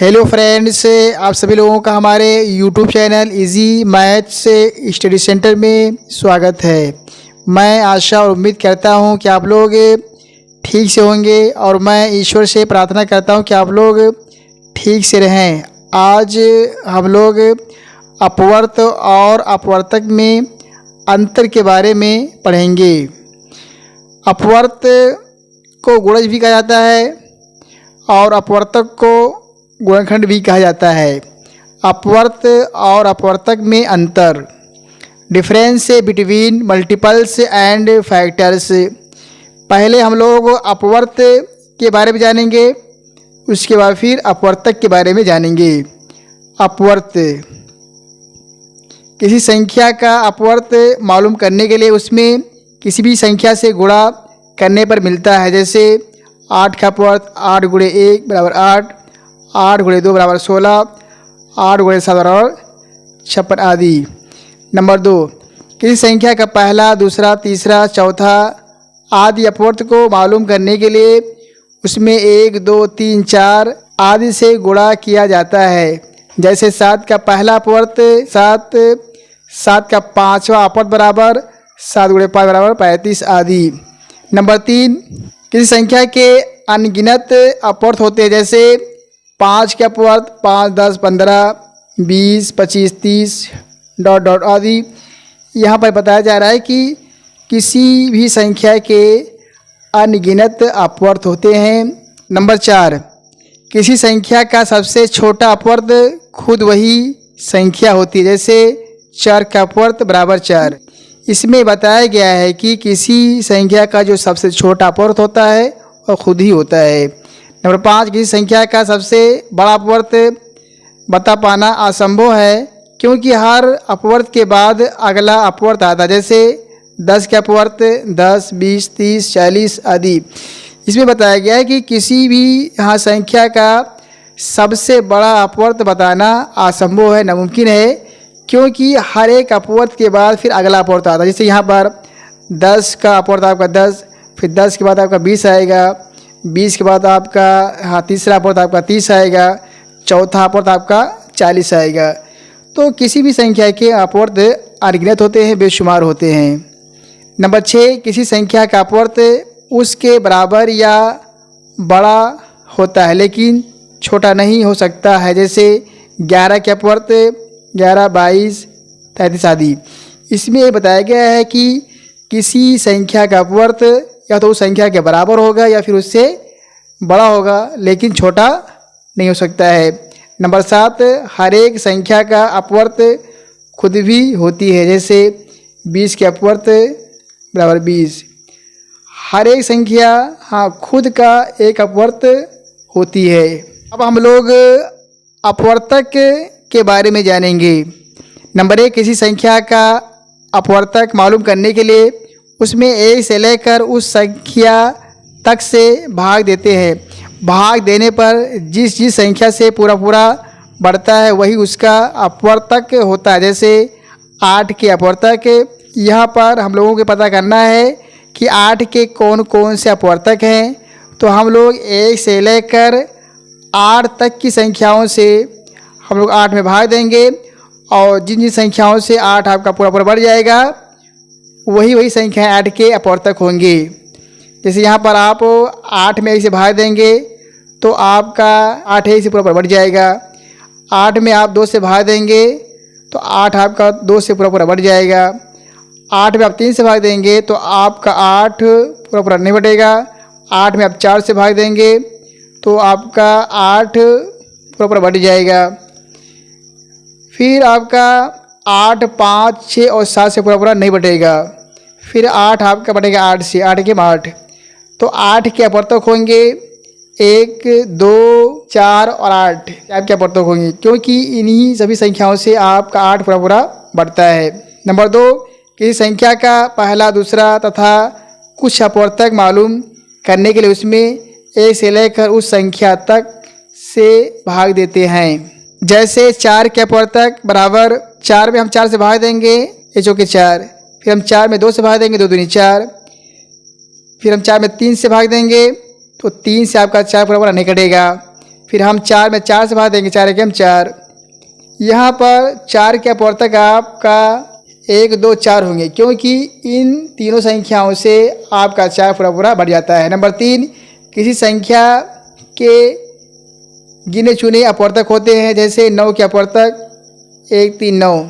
Hello friends, आप सभी लोगों का हमारे YouTube channel easy maths study centre में स्वागत है। मैं आशा और उम्मीद करता हूं कि आप लोग ठीक से होंगे और मैं ईश्वर से प्रार्थना करता हूं कि आप लोग ठीक से रहें। आज हम लोग अपवर्त और अपवर्तक में अंतर के बारे में पढ़ेंगे। अपवर्त को गुणज भी कहा जाता है और अपवर्तक को गुणनखंड भी कहा जाता है। अपवर्त और अपवर्तक में अंतर, difference between multiples and factors. पहले हम लोग अपवर्त के बारे में जानेंगे, उसके बाद फिर अपवर्तक के बारे में जानेंगे। अपवर्त, किसी संख्या का अपवर्त मालूम करने के लिए उसमें किसी भी संख्या से गुणा करने पर मिलता है। जैसे 8 का अपवर्त 8 गुणे 1 बराबर 8, 8 गुणे 2 बराबर 16, 8 गुणे 7 बराबर 56 आदि। नंबर 2, किसी संख्या का पहला, दूसरा, तीसरा, चौथा आदि अपवर्त को मालूम करने के लिए उसमें 1, 2, 3, 4 आदि से गुणा किया जाता है। जैसे 7 का पहला अपवर्त 7, 7 का पाँचवा अपवर्त बराबर 7 गुणे 5 बराबर 35 आदि। नंबर 3, किसी संख्या के अनगिनत अपवर्त होते हैं। जैसे 5 के अपवर्त 5, 10, 15, 20, 25, 30 डॉट डॉट आदि। यहाँ पर बताया जा रहा है कि किसी भी संख्या के अनगिनत अपवर्त होते हैं। नंबर 4, किसी संख्या का सबसे छोटा अपवर्त खुद वही संख्या होती है। जैसे 4 का अपवर्त बराबर 4। इसमें बताया गया है कि किसी संख्या का जो सबसे छोटा अपवर्त होता है वह खुद ही होता है। नंबर 5, किसी संख्या का सबसे बड़ा अपवर्त बता पाना असंभव है, क्योंकि हर अपवर्त के बाद अगला अपवर्त आता है। जैसे 10 के अपवर्त 10, 20, 30, 40 आदि। इसमें बताया गया है कि किसी भी यहाँ संख्या का सबसे बड़ा अपवर्त बताना असंभव है, नामुमकिन है, क्योंकि हर एक अपवर्त के बाद फिर अगला अपवर्त आता है। जैसे यहाँ पर 10 का अपवर्त आपका 10, फिर 10 के बाद आपका 20 आएगा, 20 के बाद आपका तीसरा अपवर्त आपका 30 आएगा, चौथा अपवर्त आपका 40 आएगा। तो किसी भी संख्या के अपवर्त अनगिनत होते हैं, बेशुमार होते हैं। नंबर 6, किसी संख्या का अपवर्त उसके बराबर या बड़ा होता है लेकिन छोटा नहीं हो सकता है। जैसे 11 के अपवर्त 11, 22, 33 आदि। इसमें ये बताया गया है कि किसी संख्या का अपवर्त या तो उस संख्या के बराबर होगा या फिर उससे बड़ा होगा, लेकिन छोटा नहीं हो सकता है। नंबर 7, हर एक संख्या का अपवर्त खुद भी होती है। जैसे 20 के अपवर्त बराबर 20। हर एक संख्या खुद का एक अपवर्त होती है। अब हम लोग अपवर्तक के बारे में जानेंगे। नंबर 1, किसी संख्या का अपवर्तक मालूम करने के लिए उसमें 1 से लेकर उस संख्या तक से भाग देते हैं। भाग देने पर जिस जिस संख्या से पूरा बढ़ता है वही उसका अपवर्तक होता है। जैसे 8 के अपवर्तक, यहाँ पर हम लोगों को पता करना है कि 8 के कौन कौन से अपवर्तक हैं। तो हम लोग 1 से लेकर 8 तक की संख्याओं से हम लोग 8 में भाग देंगे और जिन जिन संख्याओं से 8 आपका पूरा बढ़ जाएगा वही संख्याएं 8 के अपवर्तक होंगे। जैसे यहाँ पर आप 8 में 1 से भाग देंगे तो आपका 8 1 से पूरा बढ़ जाएगा। 8 में आप 2 से भाग देंगे तो 8 आपका 2 से पूरा बढ़ जाएगा। 8 में आप 3 से भाग देंगे तो आपका 8 पूरा नहीं बढ़ेगा। 8 में आप 4 से भाग देंगे तो आपका 8 पूरा बढ़ जाएगा। फिर आपका 8, 5, 6 और 7 से पूरा नहीं बढ़ेगा। फिर 8 आपका बढ़ेगा 8 से, 8 के 8। तो 8 के अपवर्तक होंगे 1, 2, 4 और 8 आपके अपवर्तक होंगे, क्योंकि इन्हीं सभी संख्याओं से आपका 8 पूरा बढ़ता है। नंबर 2, किसी संख्या का पहला, दूसरा तथा कुछ अपवर्तक मालूम करने के लिए उसमें 1 से लेकर उस संख्या तक से भाग देते हैं। जैसे 4 के अपवर्तक बराबर 4 में हम 4 से भाग देंगे, 1 चौके 4। फिर हम 4 में 2 से भाग देंगे, 2 दूनी 4। फिर हम 4 में 3 से भाग देंगे तो 3 से आपका 4 पूरा नहीं कटेगा। फिर हम 4 में 4 से भाग देंगे, 4 एकम 4। यहाँ पर 4 के अपवर्तक आपका 1 2 4 होंगे, क्योंकि इन तीनों संख्याओं से आपका 4 पूरा पूरा बढ़ जाता है। नंबर 3, किसी संख्या के गिने चुने अपवर्तक होते हैं, जैसे 9 के अपवर्तक 1 3 9।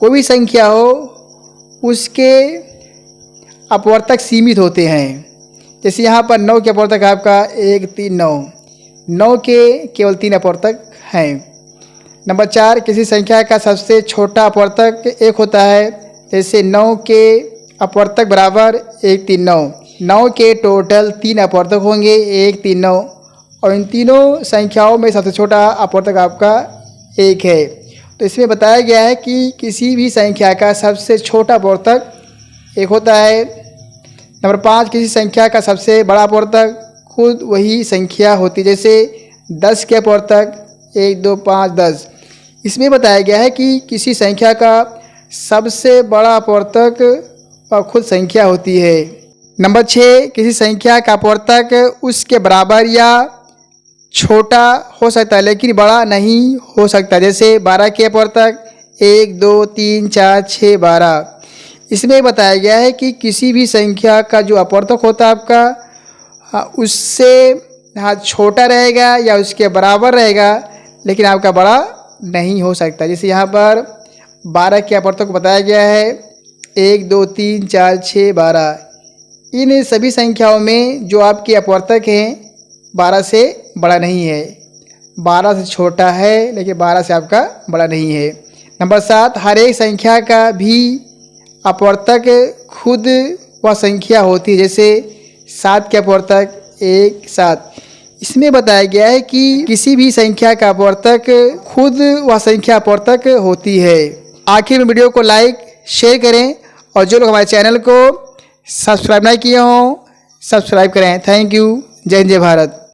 कोई भी संख्या हो उसके अपवर्तक सीमित होते हैं, जैसे यहाँ पर 9 के अपवर्तक आपका 1 3 9, 9 के केवल 3 अपवर्तक हैं। नंबर 4, किसी संख्या का सबसे छोटा अपवर्तक 1 होता है, जैसे 9 के अपवर्तक बराबर 1 3 9। 9 के टोटल 3 अपवर्तक होंगे, 1 3 9, और इन तीनों संख्याओं में सबसे छोटा अपवर्तक आपका 1 है। तो इसमें बताया गया है कि किसी भी संख्या का सबसे छोटा अपवर्तक 1 होता है। नंबर 5, किसी संख्या का सबसे बड़ा अपवर्तक खुद वही संख्या होती है, जैसे 10 के अपवर्तक 1 2 5 10। इसमें बताया गया है कि किसी संख्या का सबसे बड़ा अपवर्तक खुद संख्या होती है। नंबर 6, किसी संख्या का अपवर्तक उसके बराबर या छोटा हो सकता है लेकिन बड़ा नहीं हो सकता, जैसे 12 के अपवर्तक 1 2 3 4 6 12। इसमें बताया गया है कि किसी भी संख्या का जो अपवर्तक होता है आपका उससे छोटा रहेगा या उसके बराबर रहेगा, लेकिन आपका बड़ा नहीं हो सकता। जैसे यहाँ पर 12 के अपवर्तक को बताया गया है 1 2 3 4 6 12। इन सभी संख्याओं में जो आपके अपवर्तक हैं 12 से बड़ा नहीं है, 12 से छोटा है लेकिन 12 से आपका बड़ा नहीं है। नंबर 7, हर एक संख्या का भी अपवर्तक खुद वह संख्या होती है, जैसे 7 के अपवर्तक 1 7। इसमें बताया गया है कि किसी भी संख्या का अपवर्तक खुद वह संख्या अपवर्तक होती है। आखिर में वीडियो को लाइक शेयर करें और जो लोग हमारे चैनल को सब्सक्राइब नहीं किए हों सब्सक्राइब करें। Thank you. जय हिंद जय भारत।